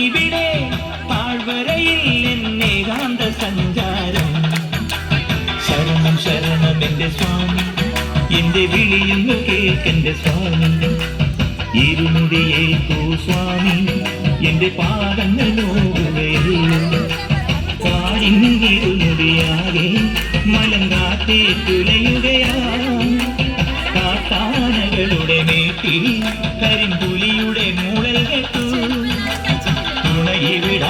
ഇവിടെ താഴ്വരയിൽ എന്നേകാന്ത സഞ്ചാരം. ശരണം ശരണം എന്റെ സ്വാമി, എന്റെ വിളിയൊന്നു കേൾക്കെന്റെ സ്വാമി. ഇരുമുടിയേൽക്കൂ സ്വാമി, എന്റെ പാദങ്ങൾ നോക്കുകയല്ലോ. കാടിന്നിരുമുടിയാകെ മലങ്കാറ്റേ തുലയുകയാ. കാട്ടാനകളുടെ മേട്ടിൽ കരിമ്പുലിയുടെ മൂളൽ കേട്ടു. തുണയിവിട